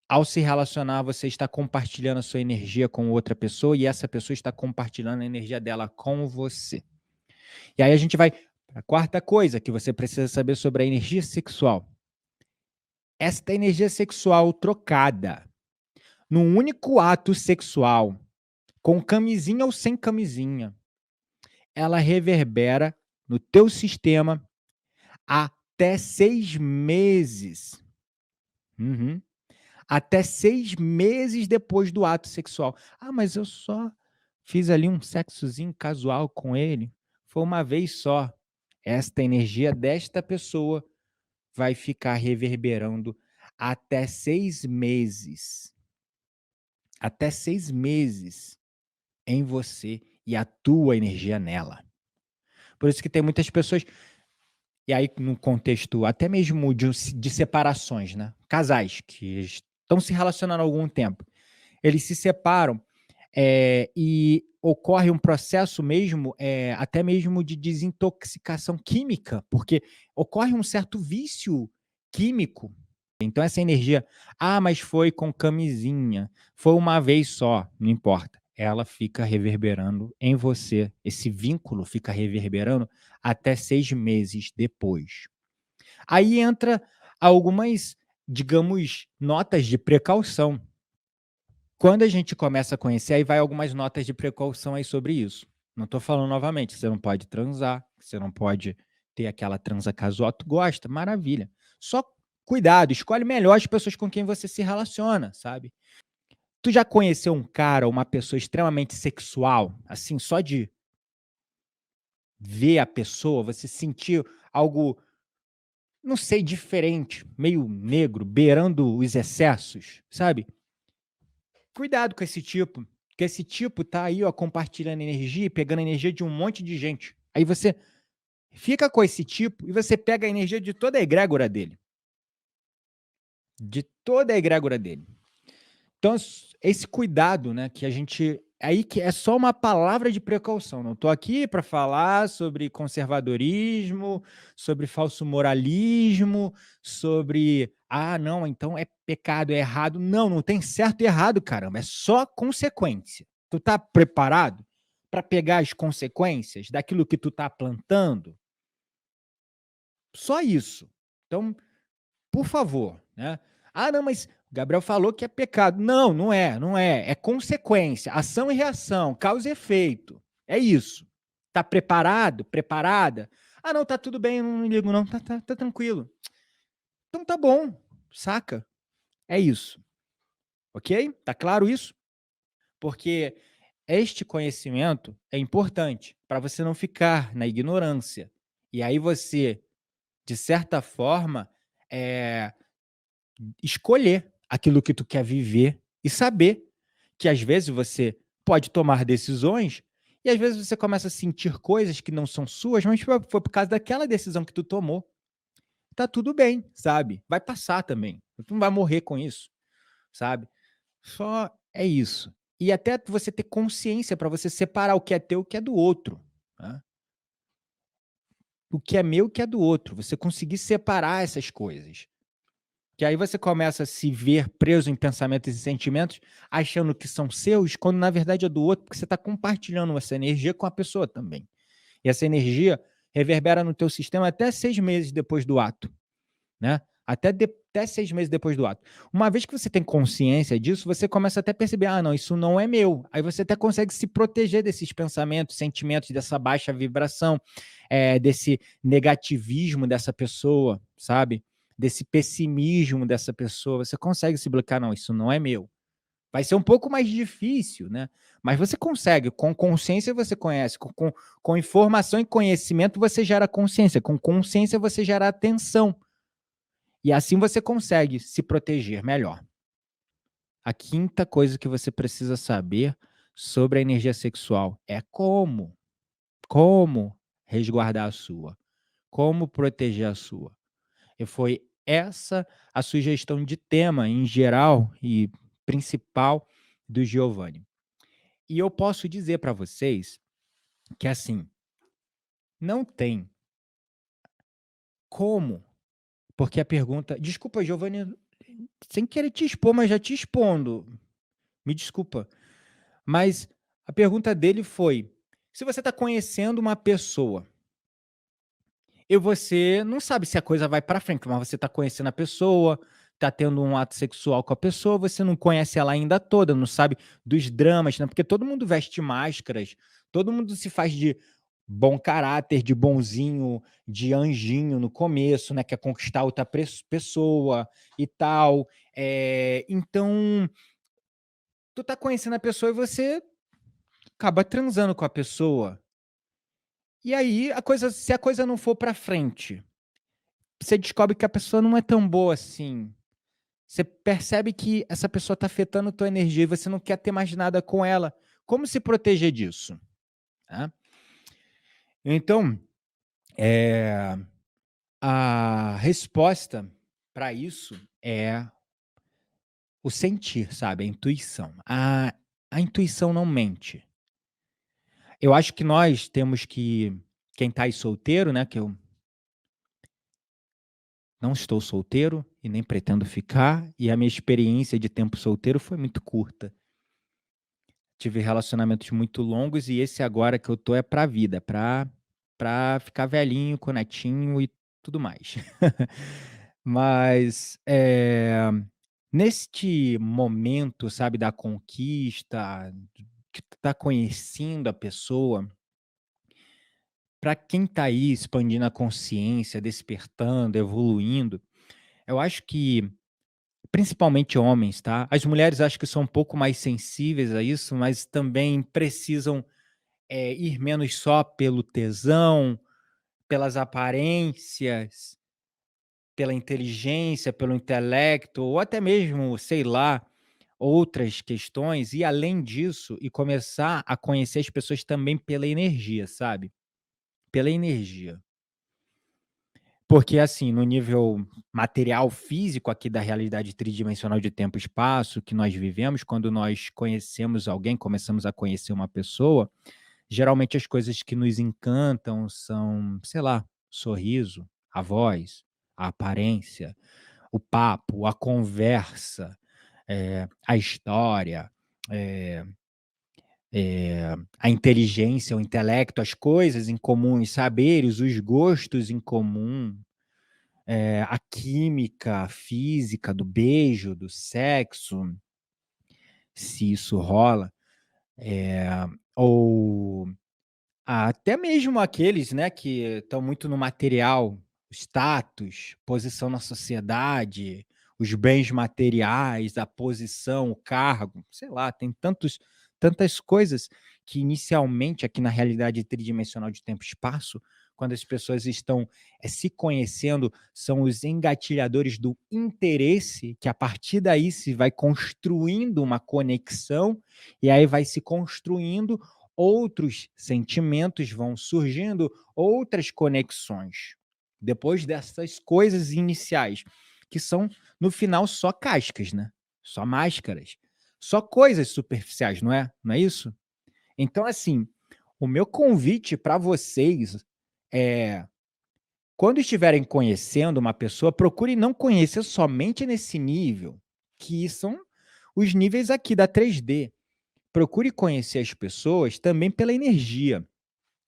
Ao se relacionar, você está compartilhando a sua energia com outra pessoa e essa pessoa está compartilhando a energia dela com você. E aí a gente vai para a quarta coisa que você precisa saber sobre a energia sexual. Esta energia sexual trocada num único ato sexual, com camisinha ou sem camisinha, ela reverbera no teu sistema até 6 meses. Uhum. Até 6 meses depois do ato sexual. Ah, mas eu só fiz ali um sexozinho casual com ele, foi uma vez só. Esta energia desta pessoa vai ficar reverberando até 6 meses. Até 6 meses em você e a tua energia nela. Por isso que tem muitas pessoas, e aí no contexto até mesmo de separações, né, casais que estão se relacionando há algum tempo, eles se separam, e ocorre um processo mesmo, até mesmo de desintoxicação química, porque ocorre um certo vício químico. Então essa energia, mas foi com camisinha, foi uma vez só, não importa. Ela fica reverberando em você, esse vínculo fica reverberando até 6 meses depois. Aí entra algumas, digamos, notas de precaução. Quando a gente começa a conhecer, aí vai algumas notas de precaução aí sobre isso. Não estou falando novamente, você não pode transar, você não pode ter aquela transa casual, tu gosta, maravilha. Só cuidado, escolhe melhor as pessoas com quem você se relaciona, sabe. Tu já conheceu um cara ou uma pessoa extremamente sexual, assim, só de ver a pessoa, você sentir algo, não sei, diferente, meio negro, beirando os excessos, sabe. Cuidado com esse tipo, porque esse tipo tá aí, ó, compartilhando energia e pegando a energia de um monte de gente. Aí você fica com esse tipo e você pega a energia de toda a egrégora dele. De toda a egrégora dele. Então, esse cuidado, né, que a gente aí que é só uma palavra de precaução. Não estou aqui para falar sobre conservadorismo, sobre falso moralismo, sobre não, então é pecado, é errado. Não, não tem certo e errado, caramba. É só consequência. Tu tá preparado para pegar as consequências daquilo que tu tá plantando? Só isso. Então, por favor, né? Não, mas o Gabriel falou que é pecado. Não, não é, não é. É consequência, ação e reação, causa e efeito. É isso. Tá preparado? Preparada? Não, tá tudo bem, eu não me ligo não, tá tranquilo. Então tá bom, saca? É isso, ok? Tá claro isso? Porque este conhecimento é importante para você não ficar na ignorância. E aí você, de certa forma, eh, escolher aquilo que tu quer viver e saber que às vezes você pode tomar decisões e às vezes você começa a sentir coisas que não são suas, mas foi por causa daquela decisão que tu tomou. Tá tudo bem, sabe? Vai passar também. Tu não vai morrer com isso, sabe? Só é isso. E até você ter consciência para você separar o que é teu e o que é do outro, né? O que é meu e o que é do outro. Você conseguir separar essas coisas. Que aí você começa a se ver preso em pensamentos e sentimentos, achando que são seus, quando na verdade é do outro, porque você está compartilhando essa energia com a pessoa também. E essa energia reverbera no teu sistema até 6 meses depois do ato, né? Até 6 meses depois do ato. Uma vez que você tem consciência disso, você começa até a perceber, não, isso não é meu. Aí você até consegue se proteger desses pensamentos, sentimentos, dessa baixa vibração, desse negativismo dessa pessoa, sabe? Desse pessimismo dessa pessoa. Você consegue se bloquear, não, isso não é meu. Vai ser um pouco mais difícil, né? Mas você consegue, com consciência você conhece, com informação e conhecimento você gera consciência, com consciência você gera atenção. E assim você consegue se proteger melhor. A quinta coisa que você precisa saber sobre a energia sexual é como resguardar a sua, como proteger a sua. E foi essa a sugestão de tema em geral e principal do Giovanni. E eu posso dizer para vocês que assim, não tem como, porque a pergunta, desculpa, Giovanni, sem querer te expor, mas já te expondo. Me desculpa. Mas a pergunta dele foi: se você está conhecendo uma pessoa e você não sabe se a coisa vai para frente, mas você está conhecendo a pessoa, está tendo um ato sexual com a pessoa, você não conhece ela ainda toda, não sabe dos dramas, né? Porque todo mundo veste máscaras, todo mundo se faz de bom caráter, de bonzinho, de anjinho no começo, né? Quer conquistar outra pessoa e tal. Então, tu tá conhecendo a pessoa e você acaba transando com a pessoa. E aí, se a coisa não for pra frente, você descobre que a pessoa não é tão boa assim. Você percebe que essa pessoa tá afetando tua energia e você não quer ter mais nada com ela. Como se proteger disso? Tá? Então, eh, a resposta para isso é o sentir, sabe? A intuição. A intuição não mente. Eu acho que nós temos que, quem tá aí solteiro, né? Que eu não estou solteiro e nem pretendo ficar, e a minha experiência de tempo solteiro foi muito curta. Tive relacionamentos muito longos e esse agora que eu tô é pra vida, pra ficar velhinho, com netinho e tudo mais. Mas, neste momento, sabe, da conquista, que tu tá conhecendo a pessoa, para quem tá aí expandindo a consciência, despertando, evoluindo, eu acho que principalmente homens, tá? As mulheres acho que são um pouco mais sensíveis a isso, mas também precisam, ir menos só pelo tesão, pelas aparências, pela inteligência, pelo intelecto ou até mesmo, sei lá, outras questões, e além disso, e começar a conhecer as pessoas também pela energia, sabe? Pela energia. Porque, assim, no nível material físico aqui da realidade tridimensional de tempo e espaço que nós vivemos, quando nós conhecemos alguém, começamos a conhecer uma pessoa, geralmente as coisas que nos encantam são, sei lá, sorriso, a voz, a aparência, o papo, a conversa, a história, eh a inteligência, o intelecto, as coisas em comum, os saberes, os gostos em comum, a química, a física do beijo, do sexo, se isso rola, eh, ou até mesmo aqueles, né, que estão muito no material, status, posição na sociedade, os bens materiais, a posição, o cargo, sei lá, tem tantas coisas que inicialmente aqui na realidade tridimensional de tempo e espaço, quando as pessoas estão, se conhecendo, são os engatilhadores do interesse, que a partir daí se vai construindo uma conexão, e aí vai se construindo outros sentimentos, vão surgindo outras conexões. Depois dessas coisas iniciais, que são, no final, só cascas, né, só máscaras, só coisas superficiais, não é isso? Então, assim, o meu convite para vocês é, quando estiverem conhecendo uma pessoa, procure não conhecer somente nesse nível, que são os níveis aqui da 3D. Procure conhecer as pessoas também pela energia.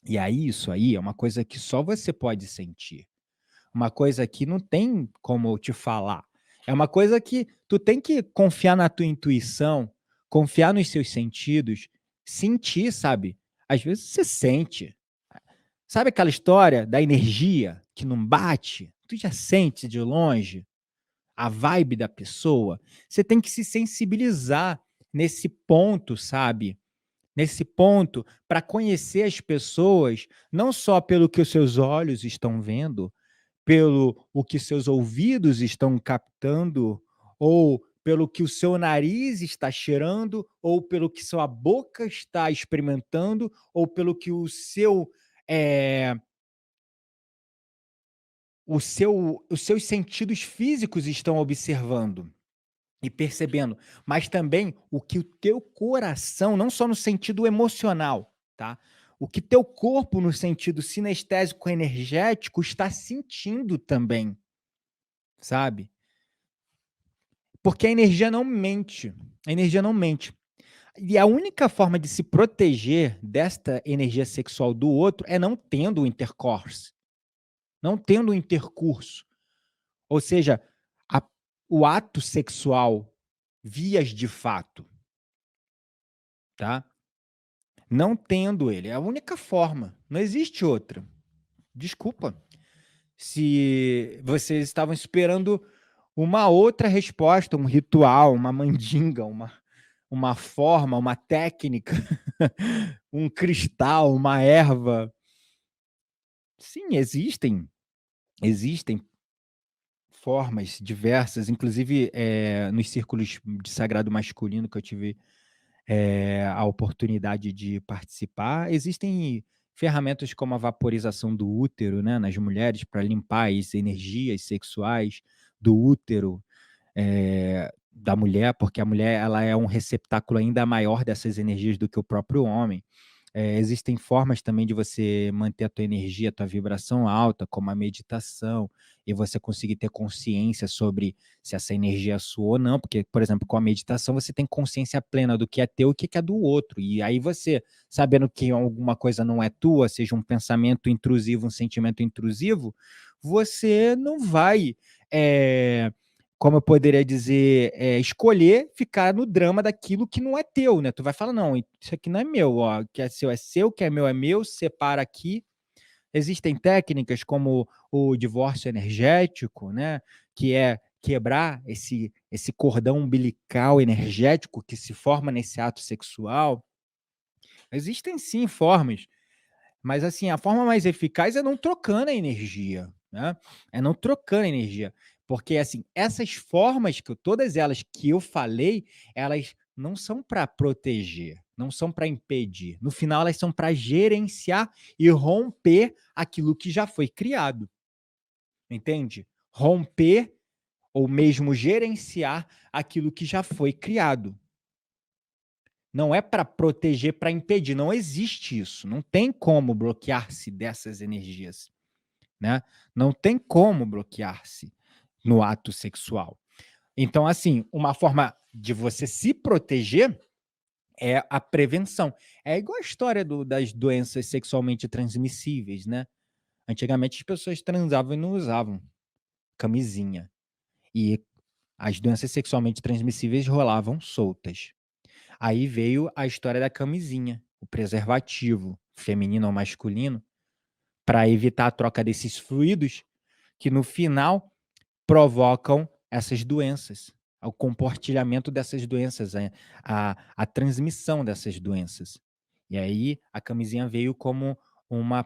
E aí, isso aí é uma coisa que só você pode sentir. Uma coisa que não tem como eu te falar. É uma coisa que tu tem que confiar na tua intuição, confiar nos seus sentidos, sentir, sabe? Às vezes você sente. Sabe aquela história da energia que não bate? Tu já sente de longe a vibe da pessoa? Você tem que se sensibilizar nesse ponto, sabe? Nesse ponto, para conhecer as pessoas, não só pelo que os seus olhos estão vendo, pelo o que seus ouvidos estão captando, ou pelo que o seu nariz está cheirando, ou pelo que sua boca está experimentando, ou pelo que eh, os seus sentidos físicos estão observando e percebendo, mas também o que o teu coração, não só no sentido emocional, tá? O que teu corpo, no sentido sinestésico energético, está sentindo também, sabe? Porque a energia não mente. A energia não mente. E a única forma de se proteger desta energia sexual do outro é não tendo o intercourse, não tendo o intercurso. Ou seja, a o ato sexual, vias de fato, tá? Não tendo ele, é a única forma, não existe outra. Desculpa, se vocês estavam esperando uma outra resposta, um ritual, uma mandinga, uma forma, uma técnica, um cristal, uma erva. Sim, existem formas diversas, inclusive, nos círculos de sagrado masculino que eu tive a oportunidade de participar. Existem ferramentas como a vaporização do útero, né, nas mulheres para limpar as energias sexuais do útero, da mulher, porque a mulher ela é um receptáculo ainda maior dessas energias do que o próprio homem. Existem formas também de você manter a tua energia, a tua vibração alta, como a meditação, e você conseguir ter consciência sobre se essa energia é sua ou não, porque, por exemplo, com a meditação você tem consciência plena do que é teu e o que é do outro, e aí você, sabendo que alguma coisa não é tua, seja um pensamento intrusivo, um sentimento intrusivo, você não vai, eh, como eu poderia dizer, escolher ficar no drama daquilo que não é teu, né, tu vai falar: "Não, isso aqui não é meu, ó, o que é seu, o que é meu, separa aqui". Existem técnicas como o divórcio energético, né, que é quebrar esse cordão umbilical energético que se forma nesse ato sexual. Existem sim formas, mas, assim, a forma mais eficaz é não trocando a energia, né, é não trocando a energia, porque, assim, essas formas que todas elas que eu falei, elas não são para proteger, não são para impedir, no final elas são para gerenciar e romper aquilo que já foi criado. entende? Romper ou mesmo gerenciar aquilo que já foi criado. Não é para proteger, para impedir, não existe isso, não tem como bloquear-se dessas energias, né? Não tem como bloquear-se no ato sexual. Então, assim, uma forma de você se proteger é a prevenção. É igual a história das doenças sexualmente transmissíveis, né? Antigamente as pessoas transavam e não usavam camisinha. E as doenças sexualmente transmissíveis rolavam soltas. Aí veio a história da camisinha, o preservativo, feminino ou masculino, para evitar a troca desses fluidos que no final provocam essas doenças, o compartilhamento dessas doenças, a transmissão dessas doenças. E aí a camisinha veio como uma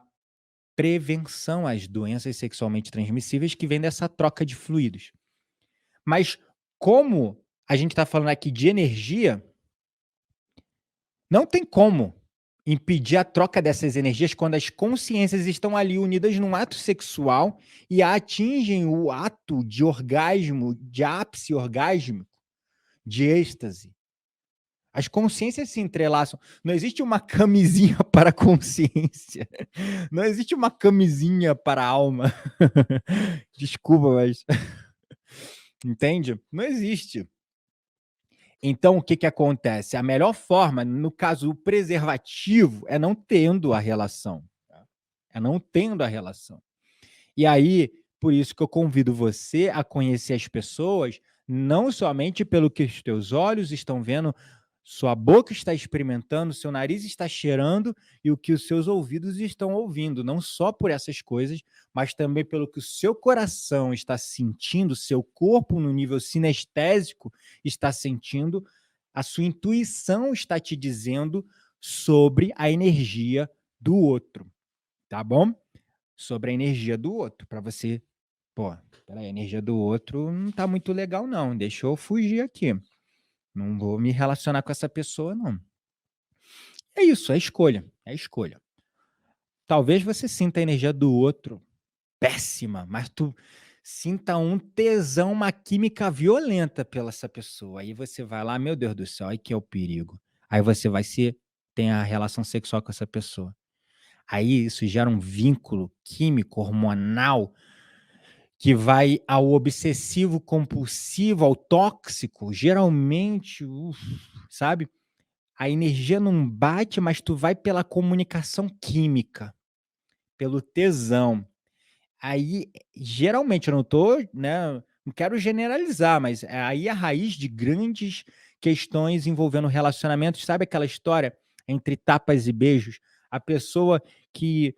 prevenção às doenças sexualmente transmissíveis que vem dessa troca de fluidos. Mas como a gente está falando aqui de energia, não tem como impedir a troca dessas energias quando as consciências estão ali unidas num ato sexual e atingem o ato de orgasmo, de ápice orgásmico, de êxtase. As consciências se entrelaçam. Não existe uma camisinha para a consciência. Não existe uma camisinha para a alma. Desculpa, mas entende? Não existe. Então, o que que acontece? A melhor forma, no caso, o preservativo, é não tendo a relação, tá? É não tendo a relação. E aí, por isso que eu convido você a conhecer as pessoas, não somente pelo que os teus olhos estão vendo, sua boca está experimentando, seu nariz está cheirando e o que os seus ouvidos estão ouvindo, não só por essas coisas, mas também pelo que o seu coração está sentindo, seu corpo no nível sinestésico está sentindo, a sua intuição está te dizendo sobre a energia do outro, tá bom? Sobre a energia do outro, para você, pô, espera aí, a energia do outro não tá muito legal não, deixa eu fugir aqui, não vou me relacionar com essa pessoa não. É isso, é escolha, é escolha. Talvez você sinta a energia do outro péssima, mas tu sinta um tesão, uma química violenta pela essa pessoa, aí você vai lá, meu Deus do céu, aí que é o perigo. Aí você vai se tem a relação sexual com essa pessoa. Aí isso gera um vínculo químico, hormonal, que vai ao obsessivo compulsivo, ao tóxico, geralmente, sabe, a energia não bate, mas tu vai pela comunicação química, pelo tesão. Aí, geralmente, eu não tô, né, não quero generalizar, mas é aí a raiz de grandes questões envolvendo relacionamentos, sabe aquela história entre tapas e beijos? A pessoa que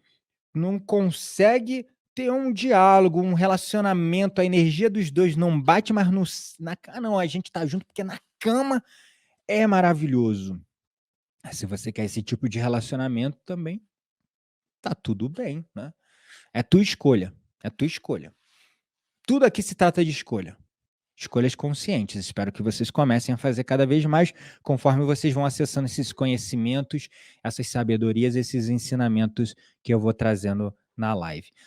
não consegue ter um diálogo, um relacionamento, a energia dos 2 não bate, mas no na ca não, a gente tá junto porque na cama é maravilhoso. Se você quer esse tipo de relacionamento também, tá tudo bem, né. É tua escolha, é tua escolha. Tudo aqui se trata de escolha. Escolhas conscientes. Espero que vocês comecem a fazer cada vez mais, conforme vocês vão acessando esses conhecimentos, essas sabedorias, esses ensinamentos que eu vou trazendo na live.